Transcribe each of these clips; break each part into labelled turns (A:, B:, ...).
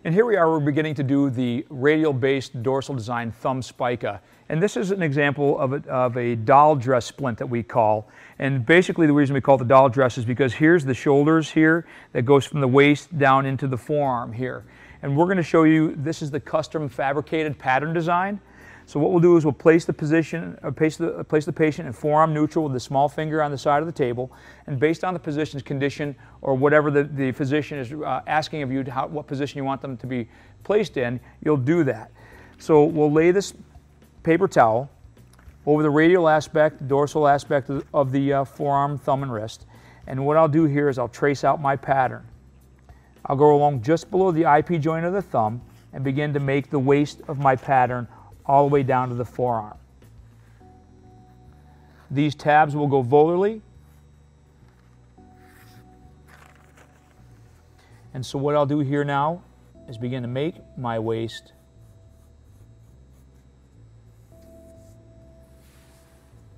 A: And here we are, we're beginning to do the radial-based dorsal design thumb spica. And this is an example of a doll dress splint that we call. And basically the reason we call it the doll dress is because here's the shoulders here that goes from the waist down into the forearm here. And we're going to show you, this is the custom fabricated pattern design. So what we'll do is we'll place the patient in forearm neutral with the small finger on the side of the table, and based on the position's condition or whatever the physician is asking of you, what position you want them to be placed in, you'll do that. So we'll lay this paper towel over the radial aspect, dorsal aspect of the forearm, thumb, and wrist. And what I'll do here is I'll trace out my pattern. I'll go along just below the IP joint of the thumb and begin to make the waist of my pattern all the way down to the forearm. These tabs will go volarly. And so what I'll do here now is begin to make my waist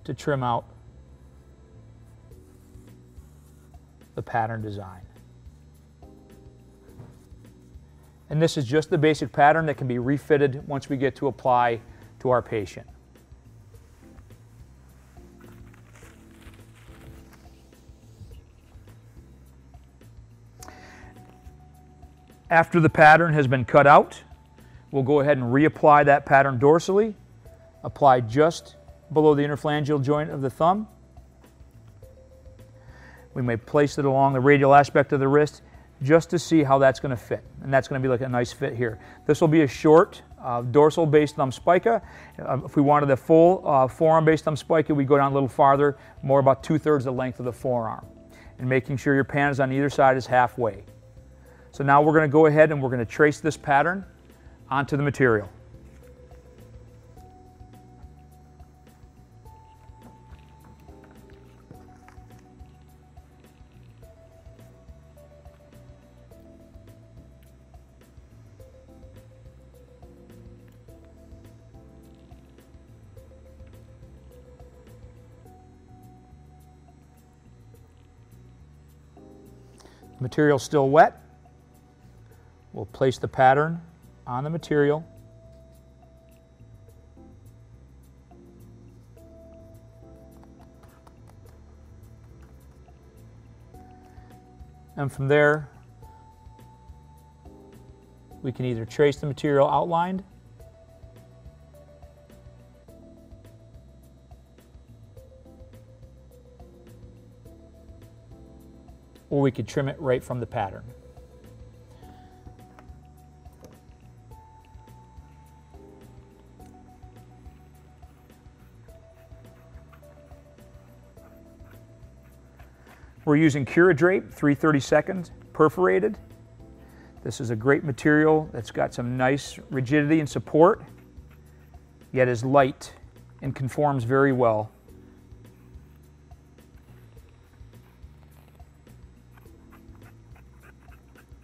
A: to trim out the pattern design. And this is just the basic pattern that can be refitted once we get to apply to our patient. After the pattern has been cut out, we'll go ahead and reapply that pattern dorsally, apply just below the interphalangeal joint of the thumb. We may place it along the radial aspect of the wrist just to see how that's going to fit. And that's going to be like a nice fit here. This will be a short dorsal-based thumb spica. If we wanted a full forearm-based thumb spica, we go down a little farther, more about 2/3 the length of the forearm. And making sure your pan is on either side is halfway. So now we're going to go ahead and we're going to trace this pattern onto the material. Material still wet. We'll place the pattern on the material. And from there, we can either trace the material outlined or we could trim it right from the pattern. We're using Curadrape 3/32 perforated. This is a great material that's got some nice rigidity and support, yet is light and conforms very well.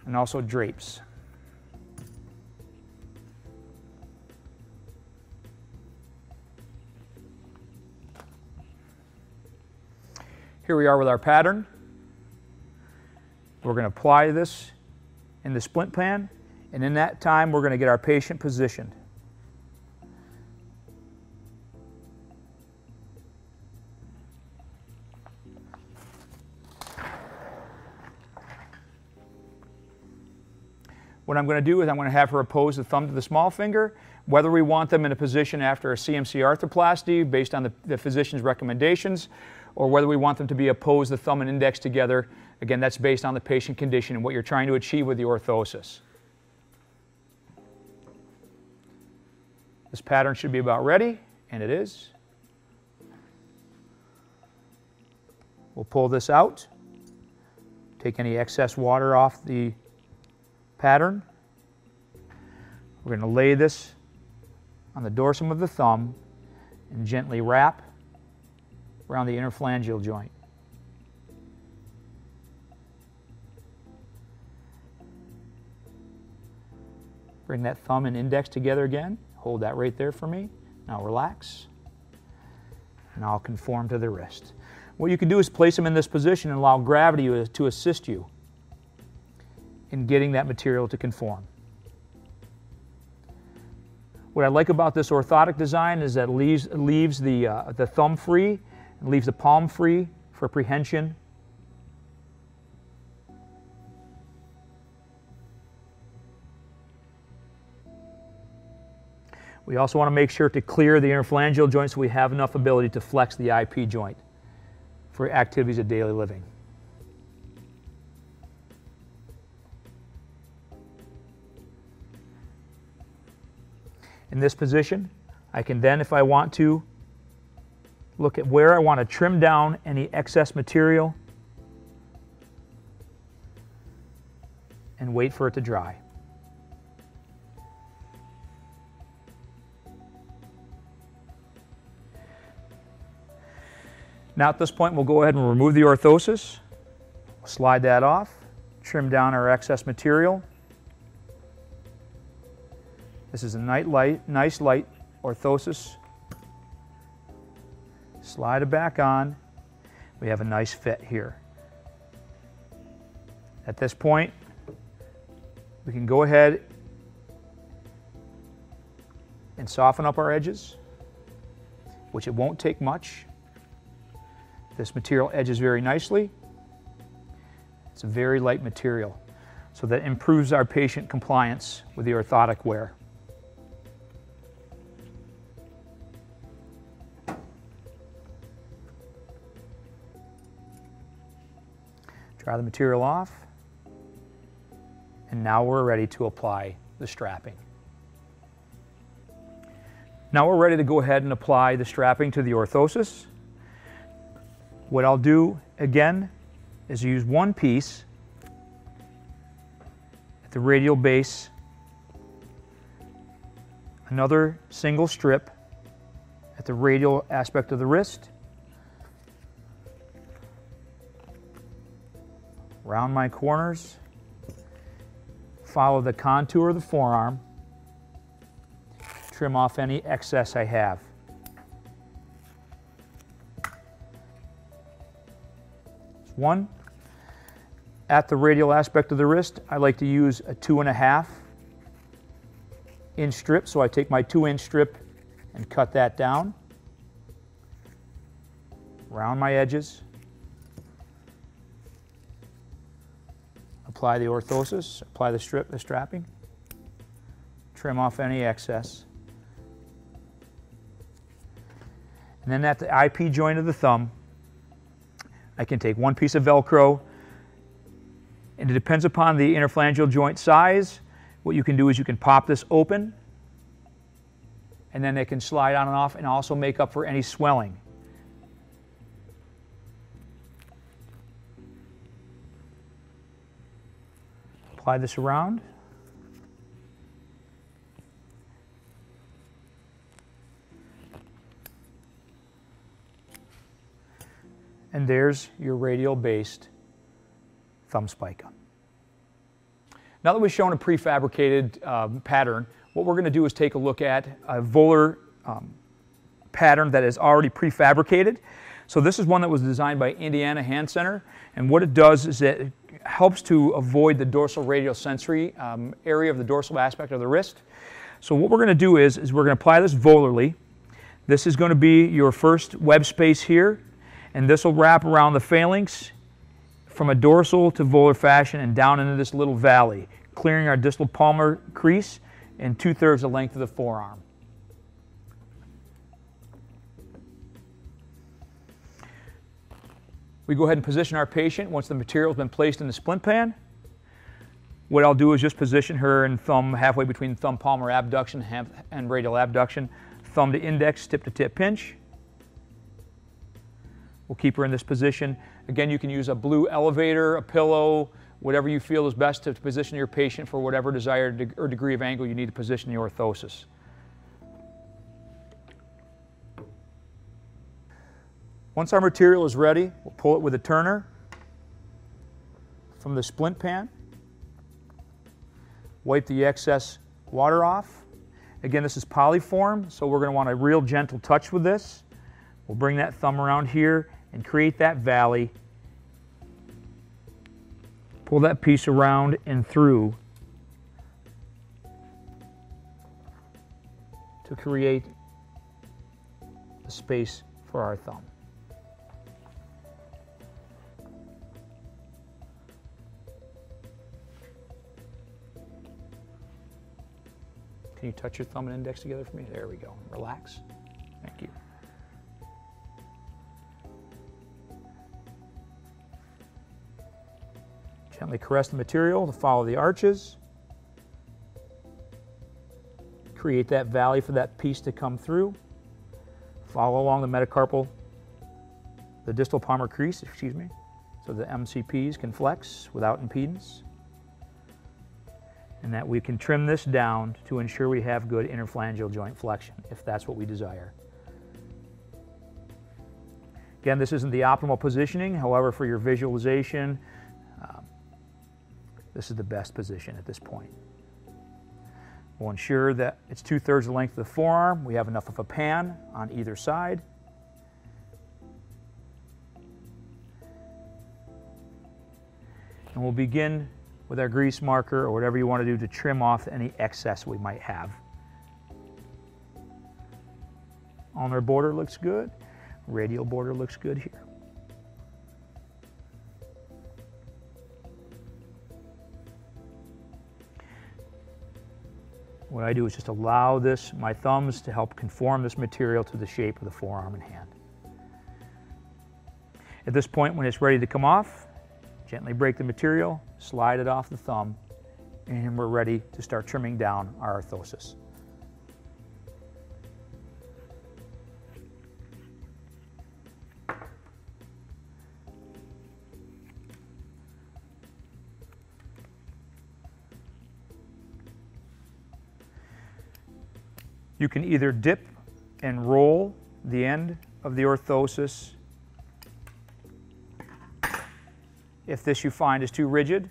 A: And also drapes. Here we are with our pattern. We're going to apply this in the splint pan, and in that time we're going to get our patient positioned. What I'm going to do is I'm going to have her oppose the thumb to the small finger, whether we want them in a position after a CMC arthroplasty based on the physician's recommendations, or whether we want them to be opposed the thumb and index together. Again, that's based on the patient condition and what you're trying to achieve with the orthosis. This pattern should be about ready, and it is. We'll pull this out, take any excess water off the pattern. We're going to lay this on the dorsum of the thumb and gently wrap around the interphalangeal joint. Bring that thumb and index together again. Hold that right there for me. Now relax. And I'll conform to the wrist. What you can do is place them in this position and allow gravity to assist you in getting that material to conform. What I like about this orthotic design is that it leaves the thumb free, and leaves the palm free for prehension. We also want to make sure to clear the interphalangeal joint so we have enough ability to flex the IP joint for activities of daily living. In this position, I can then, if I want to, look at where I want to trim down any excess material and wait for it to dry. Now at this point, we'll go ahead and remove the orthosis, slide that off, trim down our excess material. This is a nice light orthosis. Slide it back on. We have a nice fit here. At this point, we can go ahead and soften up our edges, which it won't take much. This material edges very nicely. It's a very light material, so that improves our patient compliance with the orthotic wear. Dry the material off, and now we're ready to apply the strapping. Now we're ready to go ahead and apply the strapping to the orthosis. What I'll do again is use one piece at the radial base, another single strip at the radial aspect of the wrist, round my corners, follow the contour of the forearm, trim off any excess I have. One, at the radial aspect of the wrist, I like to use a 2.5 inch strip, so I take my 2-inch strip and cut that down, round my edges, apply the orthosis, apply the strapping, trim off any excess. And then at the IP joint of the thumb, I can take one piece of Velcro, and it depends upon the interphalangeal joint size. What you can do is you can pop this open, and then it can slide on and off and also make up for any swelling. Apply this around. And there's your radial-based thumb spica. Now that we've shown a prefabricated pattern, what we're going to do is take a look at a volar pattern that is already prefabricated. So this is one that was designed by Indiana Hand Center, and what it does is it helps to avoid the dorsal radial sensory area of the dorsal aspect of the wrist. So what we're going to do is we're going to apply this volarly. This is going to be your first web space here, and this will wrap around the phalanx from a dorsal to volar fashion and down into this little valley, clearing our distal palmar crease and 2/3 the length of the forearm. We go ahead and position our patient once the material has been placed in the splint pan. What I'll do is just position her and thumb halfway between thumb palmar abduction and radial abduction, thumb to index, tip to tip pinch. We'll keep her in this position. Again, you can use a blue elevator, a pillow, whatever you feel is best to position your patient for whatever desired or degree of angle you need to position the orthosis. Once our material is ready, we'll pull it with a turner from the splint pan. Wipe the excess water off. Again, this is polyform, so we're going to want a real gentle touch with this. We'll bring that thumb around here and create that valley. Pull that piece around and through. create a space for our thumb. Can you touch your thumb and index together for me? There we go. Relax. Thank you. Gently caress the material to follow the arches. Create that valley for that piece to come through. Follow along the metacarpal, the distal palmar crease, excuse me, so the MCPs can flex without impedance. And that we can trim this down to ensure we have good interphalangeal joint flexion, if that's what we desire. Again, this isn't the optimal positioning. However, for your visualization, this is the best position at this point. We'll ensure that it's 2/3 the length of the forearm. We have enough of a pan on either side. And we'll begin with our grease marker or whatever you want to do to trim off any excess we might have. Ulnar border looks good. Radial border looks good here. What I do is just allow my thumbs to help conform this material to the shape of the forearm and hand. At this point, when it's ready to come off, gently break the material, slide it off the thumb, and we're ready to start trimming down our orthosis. You can either dip and roll the end of the orthosis if this you find is too rigid,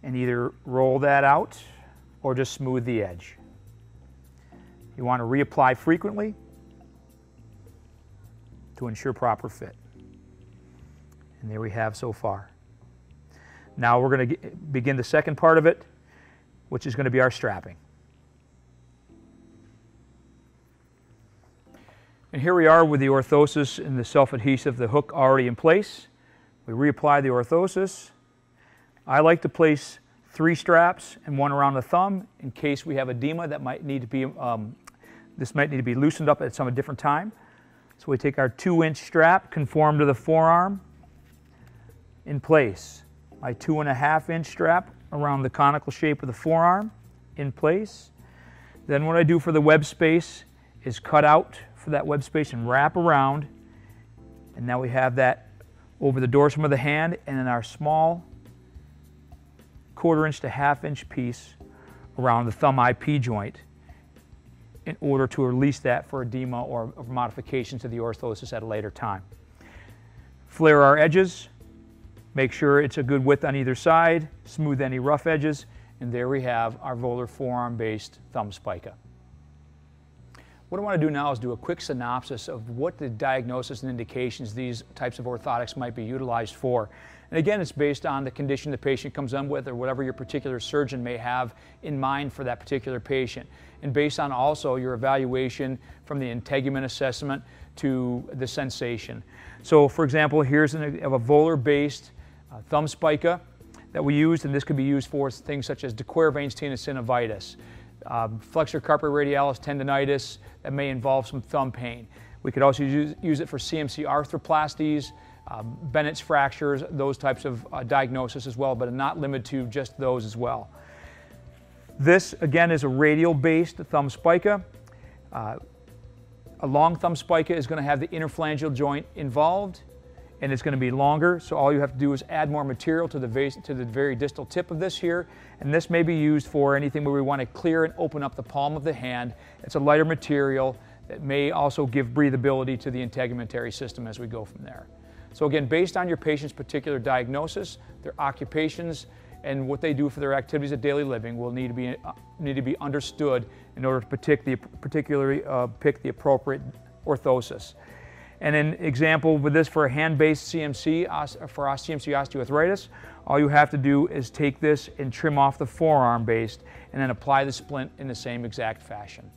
A: and either roll that out or just smooth the edge. You want to reapply frequently to ensure proper fit. And there we have so far. Now we're going to begin the second part of it, which is going to be our strapping. And here we are with the orthosis and the self-adhesive, the hook already in place. We reapply the orthosis. I like to place 3 straps and 1 around the thumb in case we have edema that might need to be, this might need to be loosened up at some different time. So we take our 2-inch strap, conform to the forearm, in place. My 2.5-inch strap around the conical shape of the forearm, in place. Then what I do for the web space is cut out for that web space and wrap around. And now we have that over the dorsum of the hand and in our small 1/4-inch to 1/2-inch piece around the thumb IP joint in order to release that for edema or modification to the orthosis at a later time. Flare our edges. Make sure it's a good width on either side, smooth any rough edges, and there we have our volar forearm-based thumb spica. What I want to do now is do a quick synopsis of what the diagnosis and indications these types of orthotics might be utilized for. And again, it's based on the condition the patient comes in with or whatever your particular surgeon may have in mind for that particular patient. And based on also your evaluation from the integument assessment to the sensation. So for example, here's a volar-based thumb spica that we used, and this could be used for things such as de Quervain's tenosynovitis, flexor carpi radialis tendinitis that may involve some thumb pain. We could also use it for CMC arthroplasties, Bennett's fractures, those types of diagnosis as well, but not limited to just those as well. This again is a radial-based thumb spica. A long thumb spica is going to have the interphalangeal joint involved, and it's going to be longer, so all you have to do is add more material to the very distal tip of this here, and this may be used for anything where we want to clear and open up the palm of the hand. It's a lighter material that may also give breathability to the integumentary system as we go from there. So again, based on your patient's particular diagnosis, their occupations, and what they do for their activities of daily living will need to be understood in order to pick the appropriate orthosis. And an example with this for a hand-based CMC, for CMC osteoarthritis, all you have to do is take this and trim off the forearm based and then apply the splint in the same exact fashion.